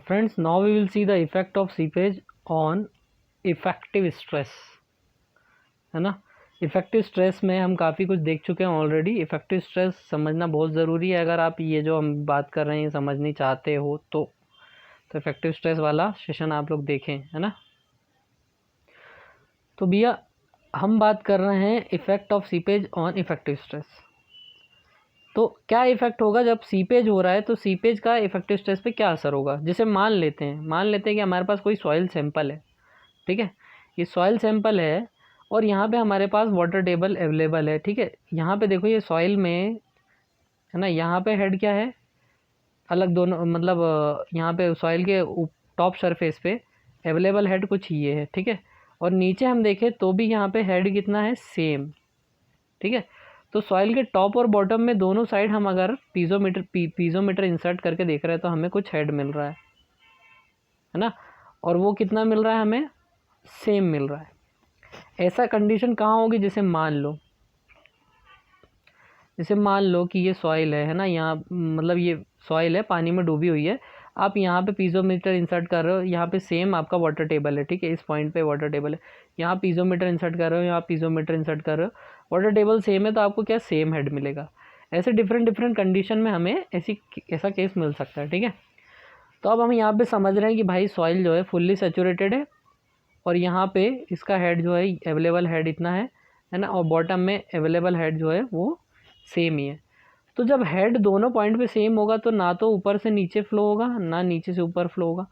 Friends, now we will see the effect of seepage on effective stress, है ना। Effective stress में हम काफ़ी कुछ देख चुके हैं ऑलरेडी। इफेक्टिव स्ट्रेस समझना बहुत ज़रूरी है अगर आप ये जो हम बात कर रहे हैं समझनी चाहते हो तो इफेक्टिव स्ट्रेस वाला सेशन आप लोग देखें, है ना। तो भैया हम बात कर रहे हैं effect of seepage on effective stress. तो क्या इफेक्ट होगा जब सीपेज हो रहा है, तो सीपेज का इफेक्टिव स्ट्रेस पे क्या असर होगा। जैसे मान लेते हैं कि हमारे पास कोई सॉइल सैंपल है, ठीक है। ये सॉइल सैंपल है और यहाँ पे हमारे पास वाटर टेबल अवेलेबल है, ठीक है। यहाँ पे देखो ये सॉइल में, है ना, यहाँ पे हेड क्या है अलग दोनों, मतलब यहाँ पे सॉइल के टॉप सरफेस पे अवेलेबल हेड कुछ ये है, ठीक है। और नीचे हम देखें तो भी यहाँ पे हेड कितना है, सेम, ठीक है। तो सॉइल के टॉप और बॉटम में दोनों साइड हम अगर पीजोमीटर इंसर्ट करके देख रहे हैं तो हमें कुछ हेड मिल रहा है ना। और वो कितना मिल रहा है, हमें सेम मिल रहा है। ऐसा कंडीशन कहाँ होगी, जैसे मान लो कि ये सॉइल है ना, यहाँ मतलब ये सॉइल है पानी में डूबी हुई है। आप यहाँ पे पीजोमीटर इंसर्ट कर रहे हो, यहाँ पे सेम आपका वाटर टेबल है, ठीक है। इस पॉइंट पे वाटर टेबल है, यहाँ पीजोमीटर इंसर्ट कर रहे हो, यहाँ पीजोमीटर इंसर्ट कर रहे हो, वाटर टेबल सेम है तो आपको क्या सेम हेड मिलेगा। ऐसे डिफरेंट कंडीशन में हमें ऐसा केस मिल सकता है, ठीक है। तो अब हम यहाँ पे समझ रहे हैं कि भाई सॉइल जो है फुल्ली सेचुरेटेड है और यहाँ पे इसका हेड जो है अवेलेबल हेड इतना है ना, और बॉटम में अवेलेबल हेड जो है वो सेम ही है। तो जब हेड दोनों पॉइंट पे सेम होगा तो ना तो ऊपर से नीचे फ्लो होगा ना नीचे से ऊपर फ्लो होगा,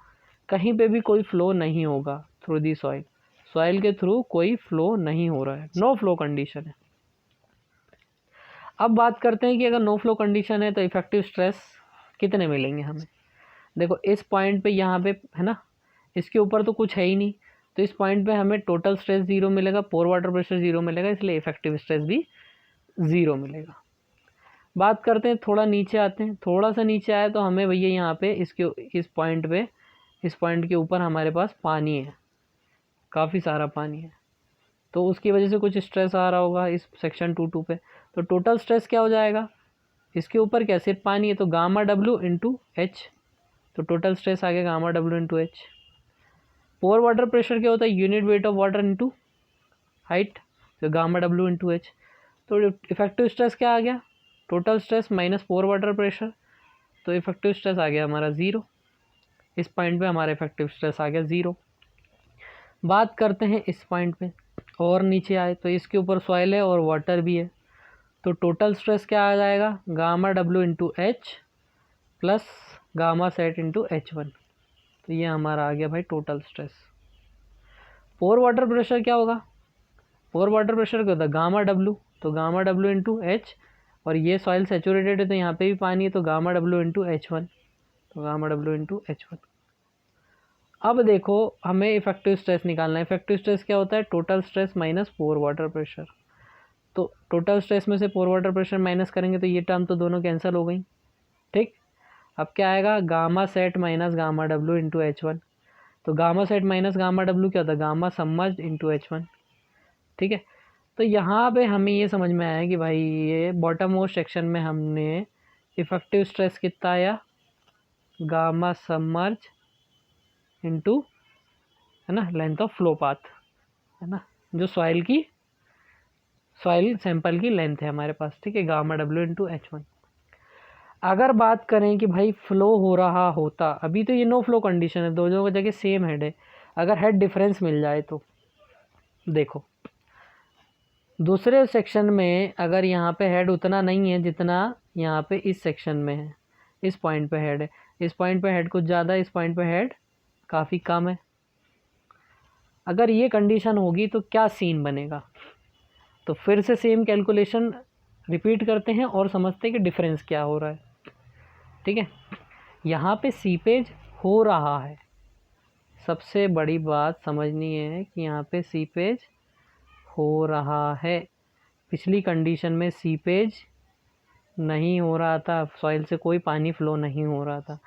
कहीं पे भी कोई फ्लो नहीं होगा थ्रू दी सॉइल के थ्रू कोई फ्लो नहीं हो रहा है, नो फ्लो कंडीशन है। अब बात करते हैं कि अगर नो फ्लो कंडीशन है तो इफेक्टिव स्ट्रेस कितने मिलेंगे हमें। देखो इस पॉइंट पे यहाँ पे, है ना, इसके ऊपर तो कुछ है ही नहीं, तो इस पॉइंट पे हमें टोटल स्ट्रेस ज़ीरो मिलेगा, पोर वाटर प्रेशर ज़ीरो मिलेगा, इसलिए इफेक्टिव स्ट्रेस भी ज़ीरो मिलेगा। बात करते हैं थोड़ा नीचे आते हैं, थोड़ा सा नीचे आए तो हमें भैया यहाँ पे इस पॉइंट के ऊपर हमारे पास पानी है, काफ़ी सारा पानी है, तो उसकी वजह से कुछ स्ट्रेस आ रहा होगा इस सेक्शन 2 पे। तो टोटल स्ट्रेस क्या हो जाएगा, इसके ऊपर क्या सिर्फ पानी है तो गामा डब्ल्यू इंटू एच, तो टोटल स्ट्रेस आ गया gamma W into H. Pore water pressure क्या होता है, unit weight of water into height, तो गामा डब्ल्यू इंटू एच। तो इफेक्टिव स्ट्रेस क्या आ गया, total stress minus pore water pressure, तो इफेक्टिव स्ट्रेस आ गया हमारा ज़ीरो। इस पॉइंट पे हमारा इफेक्टिव स्ट्रेस आ गया ज़ीरो। बात करते हैं इस पॉइंट पे और नीचे आए तो इसके ऊपर सॉइल है और वाटर भी है, तो टोटल स्ट्रेस क्या आ जाएगा, gamma W into H plus gamma sat into H1, तो ये हमारा आ गया भाई टोटल स्ट्रेस। पोर वाटर प्रेशर क्या होगा, पोर वाटर प्रेशर क्या होता है, गामा डब्ल्यू, तो गामा डब्ल्यू इंटू एच, और ये सॉइल सेचुरेटेड है तो यहाँ पे भी पानी है तो गामा डब्ल्यू इंटू H1, तो गामा डब्ल्यू इंटू H1। अब देखो हमें इफेक्टिव स्ट्रेस निकालना है। इफेक्टिव स्ट्रेस क्या होता है, total stress minus pore water pressure, तो टोटल स्ट्रेस में से पोर वाटर प्रेशर माइनस करेंगे तो ये टर्म तो दोनों कैंसिल हो गई, ठीक। अब क्या आएगा, gamma sat minus gamma W into H1, तो gamma sat minus gamma W क्या होता है, गामा समर्ज्ड इंटू H1, ठीक है। तो यहाँ पे हमें ये समझ में आया कि भाई ये बॉटम मोस्ट सेक्शन में हमने इफेक्टिव स्ट्रेस कितना आया, गामा सबमर्ज इंटू, है ना, लेंथ ऑफ फ्लो पाथ, है ना, जो सॉइल सैंपल की लेंथ है हमारे पास, ठीक है, गामा डब्ल्यू इंटू H1। अगर बात करें कि भाई फ्लो हो रहा होता, अभी तो ये नो फ्लो कंडीशन है, दोनों की जगह सेम हेड है, अगर हेड डिफरेंस मिल जाए तो देखो दूसरे सेक्शन में अगर यहाँ पे हेड उतना नहीं है जितना यहाँ पे इस सेक्शन में है, इस पॉइंट पे हेड है, इस पॉइंट पे हेड कुछ ज़्यादा है, इस पॉइंट पे हेड काफ़ी कम है, अगर ये कंडीशन होगी तो क्या सीन बनेगा। तो फिर से सेम कैलकुलेशन रिपीट करते हैं और समझते हैं कि डिफरेंस क्या हो रहा है, ठीक है। यहाँ पे सीपेज हो रहा है, सबसे बड़ी बात समझनी है कि यहाँ पे सीपेज हो रहा है, पिछली कंडीशन में सीपेज नहीं हो रहा था, सॉइल से कोई पानी फ्लो नहीं हो रहा था,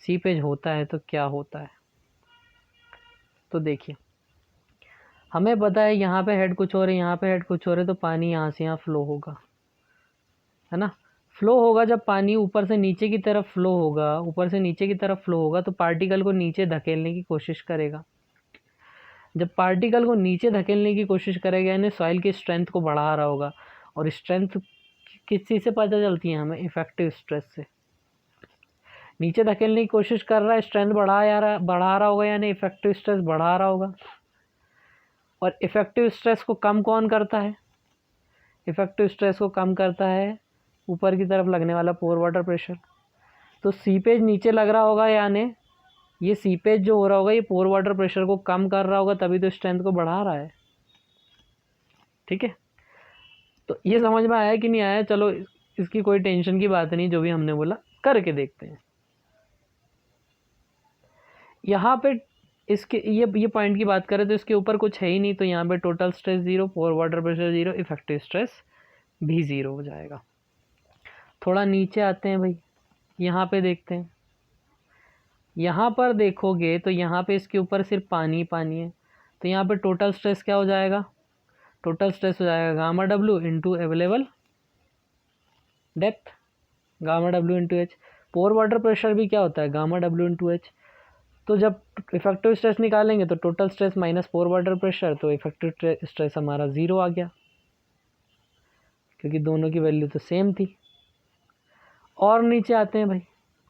सीपेज होता है तो क्या होता है। तो देखिए हमें पता है यहाँ पे हेड कुछ और है, यहाँ पे हेड कुछ और है, तो पानी यहाँ से यहाँ फ्लो होगा, है ना। फ्लो होगा जब पानी ऊपर से नीचे की तरफ फ्लो होगा, ऊपर से नीचे की तरफ फ्लो होगा तो पार्टिकल को नीचे धकेलने की कोशिश करेगा। जब पार्टिकल को नीचे धकेलने की कोशिश करेगा यानी सॉइल की स्ट्रेंथ को बढ़ा रहा होगा। और स्ट्रेंथ किस चीज़ से पता चलती है हमें? इफेक्टिव स्ट्रेस से। नीचे धकेलने की कोशिश कर रहा है, स्ट्रेंथ बढ़ा रहा होगा यानी इफेक्टिव स्ट्रेस बढ़ा रहा होगा। और इफेक्टिव स्ट्रेस को कम कौन करता है? इफेक्टिव स्ट्रेस को कम करता है ऊपर की तरफ लगने वाला पोर वाटर प्रेशर। तो सीपेज नीचे लग रहा होगा यानी ये सीपेज जो हो रहा होगा ये पोर वाटर प्रेशर को कम कर रहा होगा, तभी तो स्ट्रेंथ को बढ़ा रहा है। ठीक है, तो ये समझ में आया कि नहीं आया? चलो इसकी कोई टेंशन की बात नहीं, जो भी हमने बोला करके देखते हैं। यहाँ पे इसके ये पॉइंट की बात करें तो इसके ऊपर कुछ है ही नहीं, तो यहाँ पे टोटल स्ट्रेस 0, पोर वाटर प्रेशर 0, इफेक्टिव स्ट्रेस भी 0 हो जाएगा। थोड़ा नीचे आते हैं भाई, यहाँ पे देखते हैं। यहाँ पर देखोगे तो यहाँ पे इसके ऊपर सिर्फ पानी पानी है, तो यहाँ पे टोटल स्ट्रेस क्या हो जाएगा? टोटल स्ट्रेस हो जाएगा gamma W into available depth, gamma W into H. Pore water pressure भी क्या होता है? Gamma W into H. तो जब इफेक्टिव स्ट्रेस निकालेंगे तो total stress minus pore water pressure, तो इफेक्टिव स्ट्रेस हमारा 0 आ गया क्योंकि दोनों की वैल्यू तो सेम थी। और नीचे आते हैं भाई,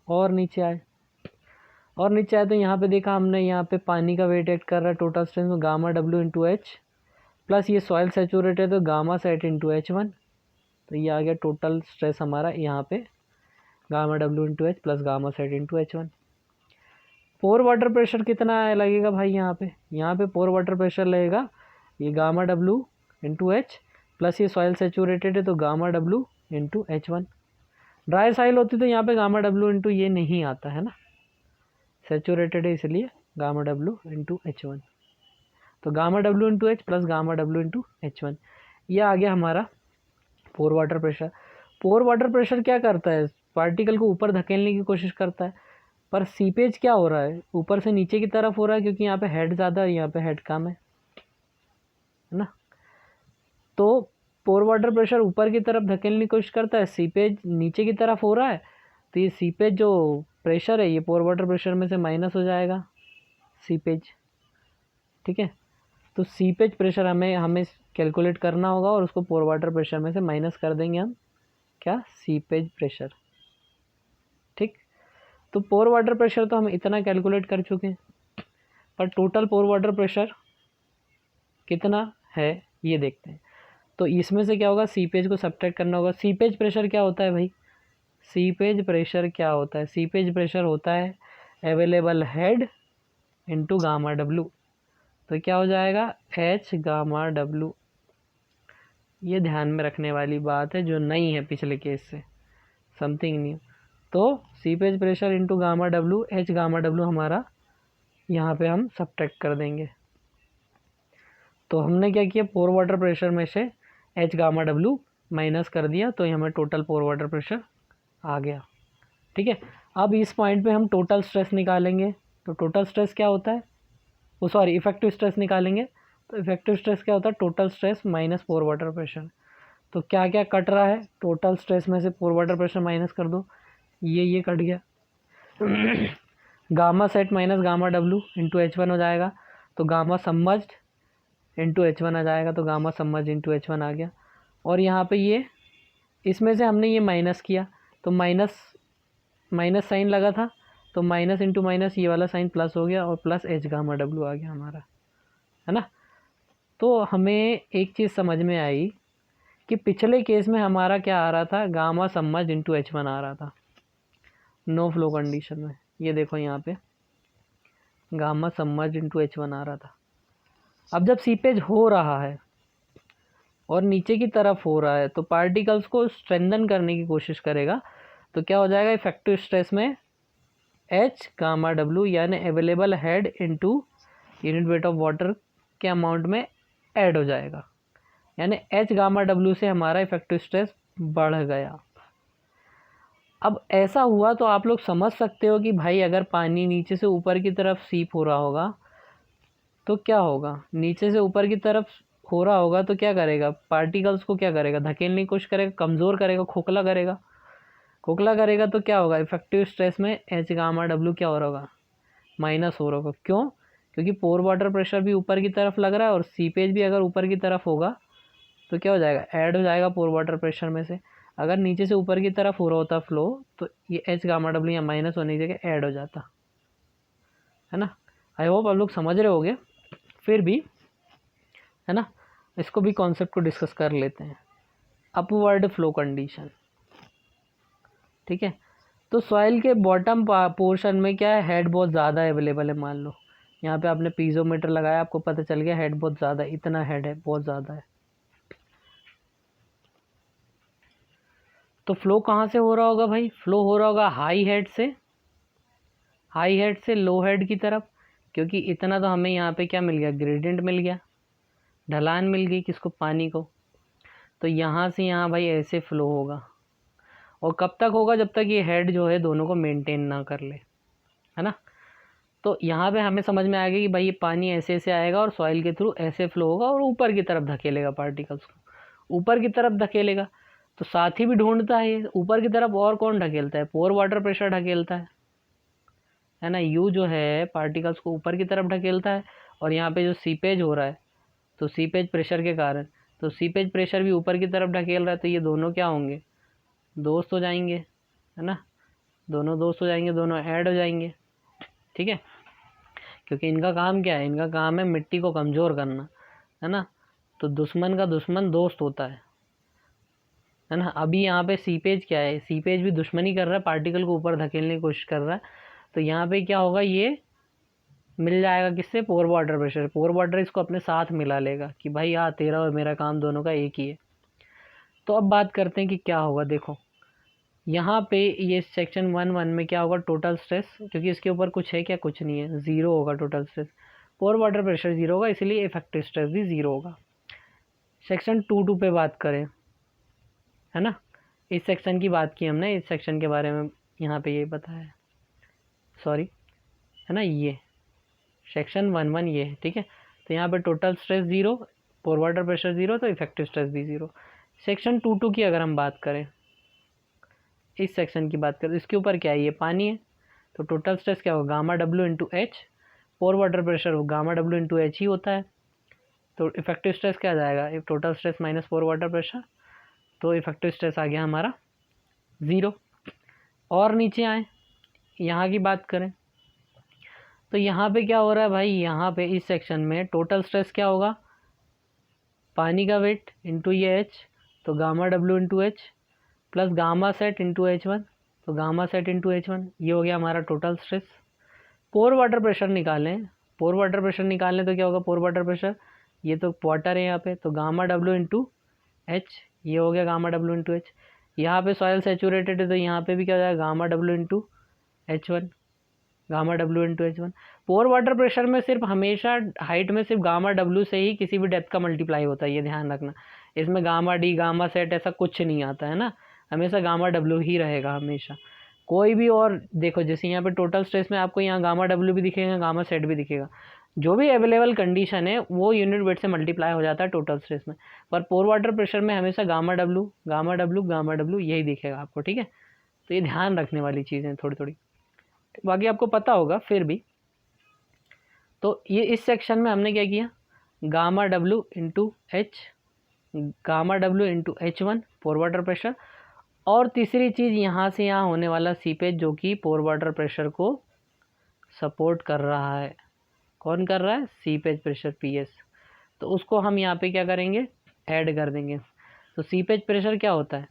और नीचे आए तो यहाँ पे देखा हमने, यहाँ पे पानी का वेट एक्ट कर रहा है टोटल स्ट्रेस में gamma W into H, plus ये सॉइल सेचूरेटेड तो गामा सेट इंटू एच1, तो ये आ गया टोटल स्ट्रेस हमारा यहाँ पे gamma W into H plus gamma sat into H one. Pore water pressure कितना लगेगा भाई? यहाँ पे पोर वाटर प्रेशर लगेगा ये gamma W into H plus ये सॉइल सेचूरेटेड है तो gamma W into H one. Dry soil होती तो यहाँ पे गामा डब्ल्यू इंटू ये नहीं आता है ना, सेचूरेटेड है इसलिए गामा डब्ल्यू इंटू एच1। तो gamma W into H plus gamma W into H one, यह आ गया हमारा pore water pressure. Pore water pressure क्या करता है? पार्टिकल को ऊपर धकेलने की कोशिश करता है, पर सीपेज क्या हो रहा है? ऊपर से नीचे की तरफ हो रहा है क्योंकि यहाँ पे हेड ज़्यादा है, यहाँ पे हेड कम है ना। तो पोर वाटर प्रेशर ऊपर की तरफ धकेलने की कोशिश करता है, सीपेज नीचे की तरफ हो रहा है, तो ये सीपेज जो प्रेशर है ये पोर वाटर प्रेशर में से माइनस हो जाएगा सीपेज। ठीक है, तो सीपेज प्रेशर हमें कैलकुलेट करना होगा और उसको पोर वाटर प्रेशर में से माइनस कर देंगे हम, क्या? Seepage pressure. ठीक, तो पोर वाटर प्रेशर तो हम इतना कैलकुलेट कर चुके हैं, पर टोटल पोर वाटर प्रेशर कितना है ये देखते हैं। तो इसमें से क्या होगा? सीपेज को सब्ट्रैक्ट करना होगा। सीपेज प्रेशर क्या होता है भाई? सीपेज प्रेशर क्या होता है? सीपेज प्रेशर होता है available head into gamma W, तो क्या हो जाएगा? H gamma W. ये ध्यान में रखने वाली बात है जो नहीं है पिछले केस से, समथिंग न्यू। तो seepage pressure into gamma W, H gamma W हमारा यहाँ पे हम सब्ट्रैक्ट कर देंगे। तो हमने क्या किया? पोर वाटर प्रेशर में से एच गामा डब्ल्यू माइनस कर दिया, तो हमें टोटल पोर वाटर प्रेशर आ गया। ठीक है, अब इस पॉइंट पे हम टोटल स्ट्रेस निकालेंगे। तो टोटल स्ट्रेस क्या होता है? इफेक्टिव स्ट्रेस निकालेंगे। तो इफेक्टिव स्ट्रेस क्या होता है? Total stress minus pore water pressure. तो क्या क्या कट रहा है? टोटल स्ट्रेस में से पोर वाटर प्रेशर माइनस कर दो, ये कट गया। Gamma sat minus gamma W into H one हो जाएगा, तो गामा सबमर्ज्ड इंटू एच1 आ जाएगा, तो गामा सबमर्ज्ड इंटू एच1 आ गया। और यहाँ पे ये इसमें से हमने ये माइनस किया तो माइनस साइन लगा था, तो माइनस इंटू माइनस ये वाला साइन प्लस हो गया और प्लस एच गामा डब्ल्यू आ गया हमारा, है ना। तो हमें एक चीज़ समझ में आई कि पिछले केस में हमारा क्या आ रहा था? गामा सबमर्ज्ड इंटू एच1 आ रहा था नो फ्लो कंडीशन में। ये देखो यहाँ पे गामा सबमर्ज्ड इंटू एच1 आ रहा था। अब जब सीपेज हो रहा है और नीचे की तरफ हो रहा है तो पार्टिकल्स को स्ट्रेंथन करने की कोशिश करेगा, तो क्या हो जाएगा? इफेक्टिव स्ट्रेस में एच गामा डब्ल्यू यानी available head into unit weight of water के अमाउंट में ऐड हो जाएगा, यानी एच गामा डब्ल्यू से हमारा इफेक्टिव स्ट्रेस बढ़ गया। अब ऐसा हुआ तो आप लोग समझ सकते हो कि भाई अगर पानी नीचे से ऊपर की तरफ सीप हो रहा होगा तो क्या होगा? नीचे से ऊपर की तरफ हो रहा होगा तो क्या करेगा? पार्टिकल्स को क्या करेगा? धकेलने की कोशिश करेगा, कमज़ोर करेगा, खोखला करेगा। खोखला करेगा तो क्या होगा, इफेक्टिव स्ट्रेस में एच गामा डब्ल्यू क्या हो रहा होगा, माइनस हो रहा होगा। क्यों, क्योंकि पोर वाटर प्रेशर भी ऊपर की तरफ लग रहा है और सीपेज भी अगर ऊपर की तरफ होगा तो क्या हो जाएगा, ऐड हो जाएगा पोर वाटर प्रेशर में से। अगर नीचे से ऊपर की तरफ हो रहा होता फ्लो तो ये एच गामा डब्ल्यू या माइनस होने की जगह ऐड हो जाता, है ना। आई होप आप लोग समझ रहे होगे। फिर भी है ना, इसको भी कॉन्सेप्ट को डिस्कस कर लेते हैं। अपवर्ड फ्लो कंडीशन, ठीक है। तो सॉइल के बॉटम पोर्शन में क्या है, हेड बहुत ज़्यादा अवेलेबल है। मान लो यहाँ पे आपने पीजोमीटर लगाया, आपको पता चल गया हेड बहुत ज़्यादा है, इतना हेड है, बहुत ज़्यादा है। तो फ्लो कहाँ से हो रहा होगा भाई, फ्लो हो रहा होगा हाई हेड से लो हेड की तरफ, क्योंकि इतना तो हमें यहाँ पे क्या मिल गया, ग्रेडियंट मिल गया, ढलान मिल गई किसको, पानी को। तो यहाँ से यहाँ भाई ऐसे फ्लो होगा, और कब तक होगा, जब तक ये हेड जो है दोनों को मेंटेन ना कर ले, है ना। तो यहाँ पे हमें समझ में आएगा कि भाई ये पानी ऐसे ऐसे आएगा और सॉइल के थ्रू ऐसे फ्लो होगा और ऊपर की तरफ धकेलेगा पार्टिकल्स को, ऊपर की तरफ धकेलेगा। तो साथ ही भी ढूंढता है ये ऊपर की तरफ, और कौन ढकेलता है, पोर वाटर प्रेशर ढकेलता है ना। यू जो है पार्टिकल्स को ऊपर की तरफ ढकेलता है, और यहाँ पे जो सीपेज हो रहा है तो सीपेज प्रेशर के कारण, तो सीपेज प्रेशर भी ऊपर की तरफ ढकेल रहा है। तो ये दोनों क्या होंगे, दोस्त हो जाएंगे, है ना, दोनों दोस्त हो जाएंगे, दोनों ऐड हो जाएंगे, ठीक है। क्योंकि इनका काम क्या है, इनका काम है मिट्टी को कमज़ोर करना, है ना। तो दुश्मन का दुश्मन दोस्त होता है ना। अभी यहाँ पे सीपेज क्या है, सीपेज भी दुश्मनी कर रहा है, पार्टिकल को ऊपर धकेलने की कोशिश कर रहा है। तो यहाँ पे क्या होगा, ये मिल जाएगा किससे, पोर वाटर प्रेशर। पोर वाटर इसको अपने साथ मिला लेगा कि भाई हाँ तेरा और मेरा काम दोनों का एक ही है। तो अब बात करते हैं कि क्या होगा। देखो यहाँ पे ये सेक्शन 1.1 में क्या होगा, टोटल स्ट्रेस, क्योंकि इसके ऊपर कुछ है क्या, कुछ नहीं है, ज़ीरो होगा टोटल स्ट्रेस। पोर वाटर प्रेशर ज़ीरो होगा, इसलिए इफेक्टिव स्ट्रेस भी ज़ीरो होगा। सेक्शन 2.2 पे बात करें, है ना, इस सेक्शन की बात की हमने, इस सेक्शन के बारे में यहाँ पे ये बताया है, सॉरी, है ना, ये सेक्शन 1.1 ये है, ठीक है। तो यहाँ पे टोटल स्ट्रेस ज़ीरो, पोर वाटर प्रेशर ज़ीरो, तो इफेक्टिव स्ट्रेस भी ज़ीरो। सेक्शन 2.2 की अगर हम बात करें, इस सेक्शन की बात करें, इसके ऊपर क्या है, ये पानी है। तो टोटल स्ट्रेस क्या होगा, gamma W into H, pore water pressure gamma W into H ही होता है। तो इफेक्टिव स्ट्रेस क्या आ जाएगा, total stress minus pore water pressure, तो इफेक्टिव स्ट्रेस आ गया हमारा ज़ीरो। और नीचे आए, यहाँ की बात करें, तो यहाँ पे क्या हो रहा है भाई, यहाँ पे इस सेक्शन में टोटल स्ट्रेस क्या होगा, पानी का वेट इंटू ये एच, तो gamma W into H, plus gamma sat into H1, तो गामा सेट इंटू H1, ये हो गया हमारा टोटल स्ट्रेस। पोर वाटर प्रेशर निकालें, पोर वाटर प्रेशर निकालें तो क्या होगा, पोर वाटर प्रेशर, ये तो वाटर है यहाँ पे, तो गामा डब्ल्यू इंटू एच, ये हो गया गामा डब्ल्यू इंटू एच। यहाँ पे सॉइल सेचूरेटेड है, तो यहाँ पे भी क्या हो जाएगा, gamma W into H1, gamma W into H1। पोर वाटर प्रेशर में सिर्फ हमेशा हाइट में सिर्फ गामा डब्ल्यू से ही किसी भी डेप्थ का मल्टीप्लाई होता है, ये ध्यान रखना। इसमें गामा डी, गामा सेट ऐसा कुछ नहीं आता है ना, हमेशा गामा डब्ल्यू ही रहेगा हमेशा। कोई भी और देखो, जैसे यहाँ पे टोटल स्ट्रेस में आपको यहाँ गामा डब्ल्यू भी दिखेगा, गामा सेट भी दिखेगा, जो भी अवेलेबल कंडीशन है वो यूनिट वेट से मल्टीप्लाई हो जाता है टोटल स्ट्रेस में। पर पोर वाटर प्रेशर में हमेशा gamma W, gamma W, gamma W यही दिखेगा आपको, ठीक है। तो ये ध्यान रखने वाली चीज़ें थोड़ी थोड़ी, बाकी आपको पता होगा फिर भी। तो ये इस सेक्शन में हमने क्या किया, gamma W into H, gamma W into H1 पोर वाटर प्रेशर, और तीसरी चीज़ यहाँ से यहाँ होने वाला सीपेज जो कि पोर वाटर प्रेशर को सपोर्ट कर रहा है। कौन कर रहा है, सीपेज प्रेशर PS। तो उसको हम यहाँ पे क्या करेंगे, ऐड कर देंगे। तो सीपेज प्रेशर क्या होता है,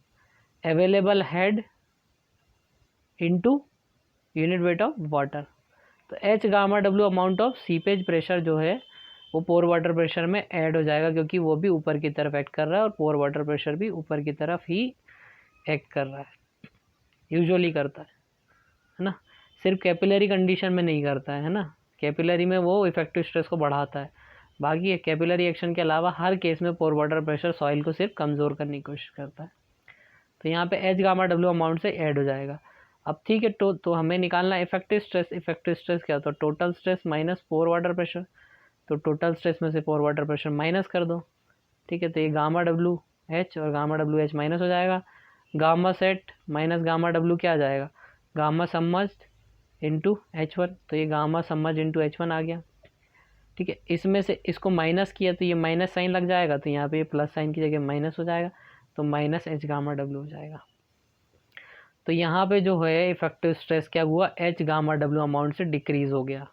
available head into unit weight of water. तो H gamma W amount of seepage pressure जो है वो पोर वाटर प्रेशर में ऐड हो जाएगा, क्योंकि वो भी ऊपर की तरफ एक्ट कर रहा है और पोर वाटर प्रेशर भी ऊपर की तरफ ही एक्ट कर रहा है, यूजुअली करता है ना। सिर्फ कैपिलरी कंडीशन में नहीं करता है ना, कैपिलरी में वो इफेक्टिव स्ट्रेस को बढ़ाता है, बाकी कैपिलरी एक्शन के अलावा हर केस में पोर वाटर प्रेशर सॉइल को सिर्फ कमज़ोर करने की कोशिश करता है। तो यहाँ पे H गामा डब्ल्यू अमाउंट से ऐड हो जाएगा। अब ठीक है, तो हमें निकालना इफेक्टिव स्ट्रेस। इफेक्टिव स्ट्रेस क्या होता है, total stress minus pore water pressure. तो टोटल स्ट्रेस में से पोर वाटर प्रेशर माइनस कर दो, ठीक है। तो ये गामा डब्ल्यू एच और गामा डब्ल्यू एच माइनस हो जाएगा, gamma sat minus gamma W क्या आ जाएगा, गामा सबमर्ज्ड इंटू H1, तो ये गामा सबमर्ज्ड इंटू H1 आ गया। ठीक है, इसमें से इसको माइनस किया तो ये माइनस साइन लग जाएगा, तो यहाँ पे प्लस साइन की जगह माइनस हो जाएगा, तो माइनस H गामा डब्ल्यू हो जाएगा। तो यहाँ पे जो है इफेक्टिव स्ट्रेस क्या हुआ, H गामा डब्ल्यू अमाउंट से डिक्रीज हो गया।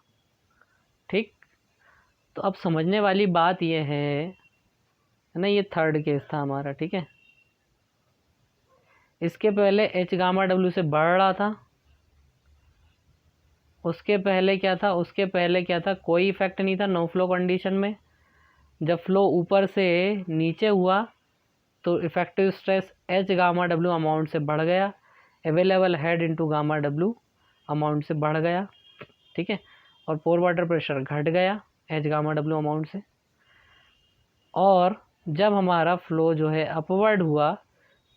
ठीक, तो अब समझने वाली बात ये है ना, ये थर्ड केस था हमारा। ठीक है, इसके पहले H गामा डब्ल्यू से बढ़ रहा था, उसके पहले क्या था, कोई इफेक्ट नहीं था नो फ्लो कंडीशन में। जब फ्लो ऊपर से नीचे हुआ तो effective stress H gamma W amount से बढ़ गया, available head into gamma W amount से बढ़ गया। ठीक है, और पोर वाटर प्रेशर घट गया H गामा डब्ल्यू अमाउंट से। और जब हमारा फ्लो जो है अपवर्ड हुआ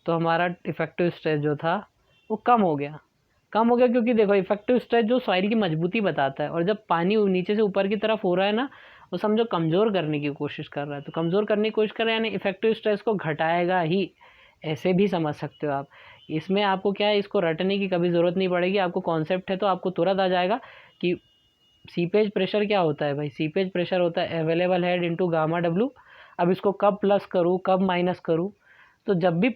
तो हमारा इफेक्टिव स्ट्रेस जो था वो कम हो गया क्योंकि देखो इफेक्टिव स्ट्रेस जो सॉइल की मजबूती बताता है, और जब पानी नीचे से ऊपर की तरफ हो रहा है ना, वो समझो कमज़ोर करने की कोशिश कर रहा है, तो कमज़ोर करने की कोशिश कर रहा है यानी इफेक्टिव स्ट्रेस को घटाएगा ही, ऐसे भी समझ सकते हो आप। इसमें आपको क्या है, इसको रटने की कभी ज़रूरत नहीं पड़ेगी, आपको कॉन्सेप्ट है तो आपको तुरंत आ जाएगा कि सीपेज प्रेशर क्या होता है भाई। सीपेज प्रेशर होता है available head into gamma W. अब इसको कब प्लस करूँ कब माइनस करूँ, तो जब भी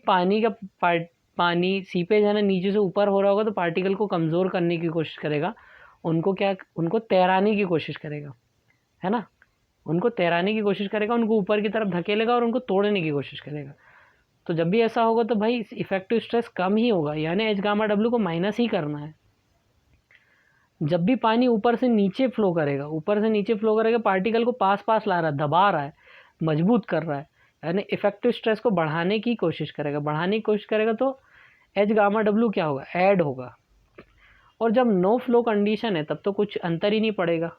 पानी सीपेज है ना नीचे से ऊपर हो रहा होगा तो पार्टिकल को कमज़ोर करने की कोशिश करेगा, उनको तैराने की कोशिश करेगा, है ना, उनको तैराने की कोशिश करेगा, उनको ऊपर की तरफ धकेलेगा और उनको तोड़ने की कोशिश करेगा। तो जब भी ऐसा होगा तो भाई इफेक्टिव स्ट्रेस कम ही होगा, यानी H गामा डब्ल्यू को माइनस ही करना है। जब भी पानी ऊपर से नीचे फ्लो करेगा, पार्टिकल को पास ला रहा है, दबा रहा है, मजबूत कर रहा है, यानी इफेक्टिव स्ट्रेस को बढ़ाने की कोशिश करेगा तो H गामा डब्ल्यू क्या होगा, ऐड होगा। और जब नो फ्लो कंडीशन है तब तो कुछ अंतर ही नहीं पड़ेगा,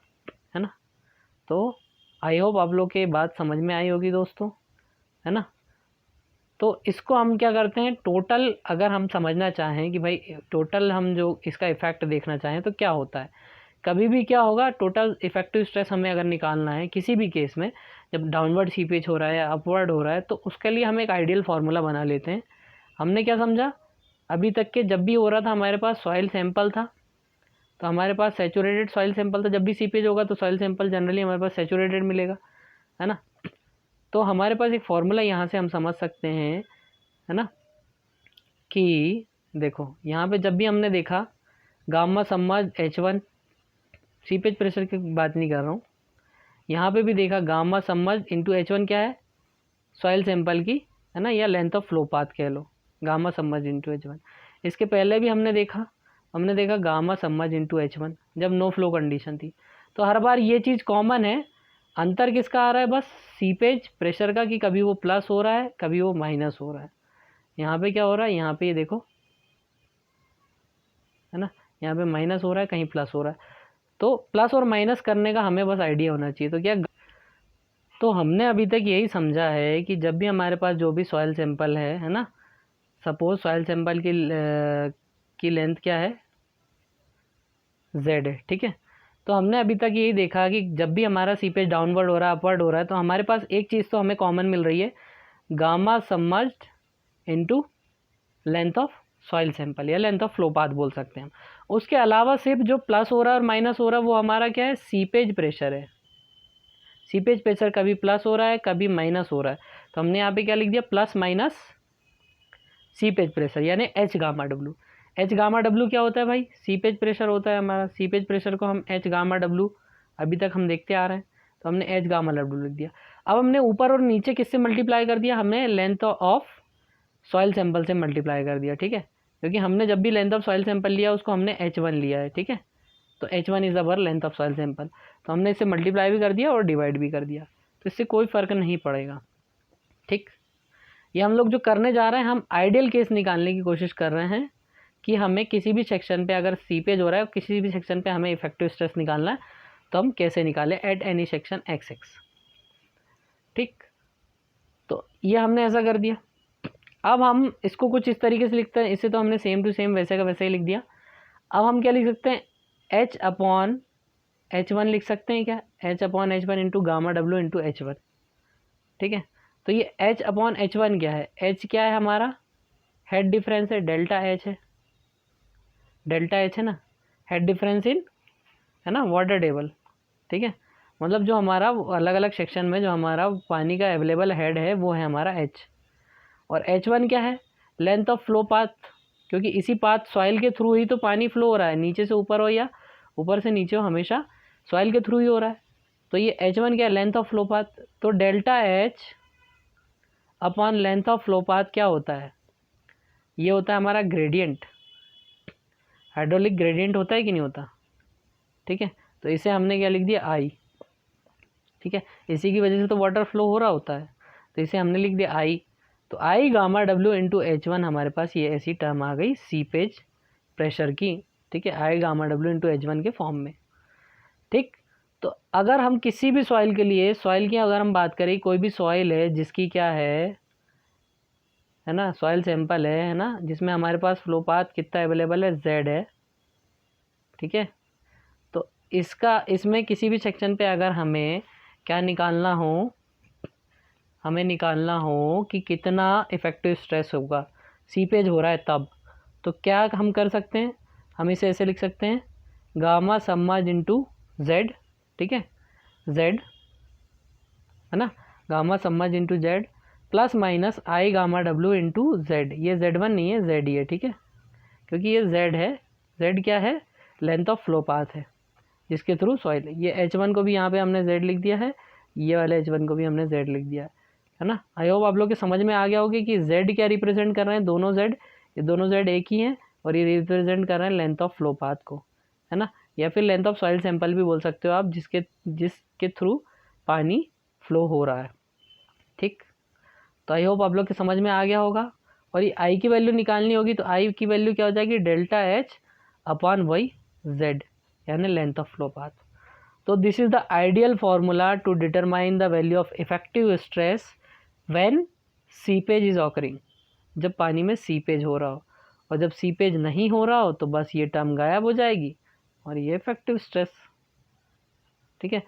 है ना। तो आई होप आप लोग के बात समझ में आई होगी दोस्तों, है ना। तो इसको हम क्या करते हैं, टोटल अगर हम समझना चाहें कि भाई टोटल हम जो इसका इफ़ेक्ट देखना चाहें तो क्या होता है, कभी भी क्या होगा, टोटल इफेक्टिव स्ट्रेस हमें अगर निकालना है किसी भी केस में, जब डाउनवर्ड सीपेज हो रहा है या अपवर्ड हो रहा है, तो उसके लिए हम एक आइडियल फार्मूला बना लेते हैं। हमने क्या समझा, अभी तक के जब भी हो रहा था हमारे पास सॉइल सैंपल था, तो हमारे पास सैचुरेटेड सॉइल सैंपल था, जब भी सीपेज होगा तो सॉइल सैंपल जनरली हमारे पास सैचुरेटेड मिलेगा, है ना। तो हमारे पास एक फार्मूला यहाँ से हम समझ सकते हैं, है ना, कि देखो यहाँ पे जब भी हमने देखा gamma submerged H1, seepage pressure की बात नहीं कर रहा हूँ, यहाँ पे भी देखा गामा सबमर्ज्ड इंटू H1 क्या है, सॉइल सैंपल की, है ना, या लेंथ ऑफ फ्लो पाथ कह लो, गामा सबमर्ज्ड इंटू H1। इसके पहले भी हमने देखा गामा सबमर्ज्ड इंटू H1 जब नो फ्लो कंडीशन थी। तो हर बार ये चीज़ कॉमन है, अंतर किसका आ रहा है, बस सीपेज प्रेशर का, कि कभी वो प्लस हो रहा है कभी वो माइनस हो रहा है। यहाँ पे क्या हो रहा है, यहाँ पे ये देखो, है ना, यहाँ पे माइनस हो रहा है कहीं प्लस हो रहा है। तो प्लस और माइनस करने का हमें बस आइडिया होना चाहिए। तो हमने अभी तक यही समझा है कि जब भी हमारे पास जो भी सॉइल सैंपल है ना, सपोज सॉइल सैंपल की लेंथ क्या है, Z है, ठीक है। तो हमने अभी तक यही देखा कि जब भी हमारा सीपेज डाउनवर्ड हो रहा है अपवर्ड हो रहा है, तो हमारे पास एक चीज़ तो हमें कॉमन मिल रही है, gamma submerged into length of soil sample या लेंथ ऑफ फ्लो पाथ बोल सकते हैं हम। उसके अलावा सिर्फ जो प्लस हो रहा है और माइनस हो रहा है वो हमारा क्या है, सीपेज प्रेशर है। सीपेज प्रेशर कभी प्लस हो रहा है कभी माइनस हो रहा है, तो हमने यहाँ पे क्या लिख दिया, प्लस माइनस सीपेज प्रेशर यानी H gamma W. H gamma W क्या होता है भाई, सीपेज प्रेशर होता है हमारा। सीपेज प्रेशर को हम H गामा डब्ल्यू अभी तक हम देखते आ रहे हैं, तो हमने H गामा डब्ल्यू लिख दिया। अब हमने ऊपर और नीचे किससे मल्टीप्लाई कर दिया, हमने लेंथ ऑफ सॉइल सैंपल से मल्टीप्लाई कर दिया, ठीक है। क्योंकि हमने जब भी लेंथ ऑफ सॉइल सैंपल लिया उसको हमने H1 लिया है, ठीक है। तो H1 is our length of soil sample, तो हमने इसे मल्टीप्लाई भी कर दिया और डिवाइड भी कर दिया, तो इससे कोई फ़र्क नहीं पड़ेगा, ठीक। ये हम लोग जो करने जा रहे हैं, हम आइडियल केस निकालने की कोशिश कर रहे हैं कि हमें किसी भी सेक्शन पे अगर सीपेज हो रहा है, किसी भी सेक्शन पे हमें इफेक्टिव स्ट्रेस निकालना है तो हम कैसे निकालें एट एनी सेक्शन XX, ठीक। तो ये हमने ऐसा कर दिया। अब हम इसको कुछ इस तरीके से लिखते हैं, इसे तो हमने सेम टू सेम वैसे का वैसे ही लिख दिया। अब हम क्या लिख सकते हैं, H/H1 लिख सकते हैं क्या, H/H1 into gamma W into H1, ठीक है। तो ये H/H1 क्या है, H क्या है हमारा, हेड डिफरेंस है डेल्टा एच है, डेल्टा एच है ना, हेड डिफरेंस इन, है ना, वाटर टेबल, ठीक है। मतलब जो हमारा अलग अलग सेक्शन में जो हमारा पानी का अवेलेबल हेड है वो है हमारा एच। और H1 क्या है, लेंथ ऑफ फ्लो पाथ, क्योंकि इसी पाथ सॉइल के थ्रू ही तो पानी फ्लो हो रहा है, नीचे से ऊपर हो या ऊपर से नीचे हो, हमेशा सॉइल के थ्रू ही हो रहा है। तो ये H1 क्या है, लेंथ ऑफ फ्लो पाथ। तो delta H upon length of flow path क्या होता है, ये होता है हमारा ग्रेडियंट, हाइड्रोलिक ग्रेडियंट होता है कि नहीं होता, ठीक है। तो इसे हमने क्या लिख दिया, आई, ठीक है, इसी की वजह से तो वाटर फ्लो हो रहा होता है, तो इसे हमने लिख दिया आई। तो आई गामा डब्ल्यू इंटू H1 हमारे पास ये ऐसी टर्म आ गई सीपेज प्रेशर की, ठीक है, आई गामा डब्ल्यू इंटू H1 के फॉर्म में, ठीक। तो अगर हम किसी भी सॉइल के लिए, सॉइल की अगर हम बात करें, कोई भी सॉइल है जिसकी क्या है ना, सॉइल सैंपल है ना, जिसमें हमारे पास फ्लो पाथ कितना अवेलेबल है, Z है, ठीक है। तो इसका, इसमें किसी भी सेक्शन पे अगर हमें क्या निकालना हो, हमें निकालना हो कि कितना इफ़ेक्टिव स्ट्रेस होगा, सीपेज हो रहा है तब, तो क्या हम कर सकते हैं, हम इसे ऐसे लिख सकते हैं, गामा सबमर्ज इंटू जेड, ठीक है, जेड है ना, gamma submerge into Z plus minus I gamma W into Z. ये Z1 नहीं है, जेड ही है, ठीक है, क्योंकि ये जेड है, जेड क्या है, लेंथ ऑफ फ्लो पाथ है जिसके थ्रू सॉइल। ये H1 को भी यहाँ पे हमने जेड लिख दिया है, ये वाले H1 को भी हमने जेड लिख दिया है ना। आई होप आप लोग के समझ में आ गया होगा कि जेड क्या रिप्रेजेंट कर रहे हैं, दोनों जेड, ये दोनों जेड एक ही हैं, और ये रिप्रेजेंट कर रहे हैं लेंथ ऑफ फ्लो पाथ को, है ना, या फिर लेंथ ऑफ सॉइल सैंपल भी बोल सकते हो आप, जिसके थ्रू पानी फ्लो हो रहा है, ठीक। तो आई होप आप लोग के समझ में आ गया होगा। और ये आई की वैल्यू निकालनी होगी, तो आई की वैल्यू क्या हो जाएगी, delta H upon Y Z, यानी लेंथ ऑफ फ्लो पाथ। तो this is the ideal formula to determine the value of effective stress when seepage is occurring, जब पानी में सीपेज हो रहा हो, और जब सीपेज नहीं हो रहा हो तो बस ये टर्म गायब हो जाएगी और ये इफेक्टिव स्ट्रेस, ठीक है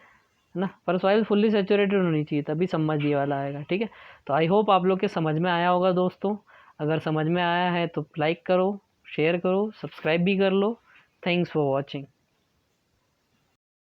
ना। पर सॉइल फुल्ली सेचुरेटेड होनी चाहिए, तभी समझ ये वाला आएगा, ठीक है। तो आई होप आप लोग के समझ में आया होगा दोस्तों। अगर समझ में आया है तो लाइक करो, शेयर करो, सब्सक्राइब भी कर लो। Thanks for watching.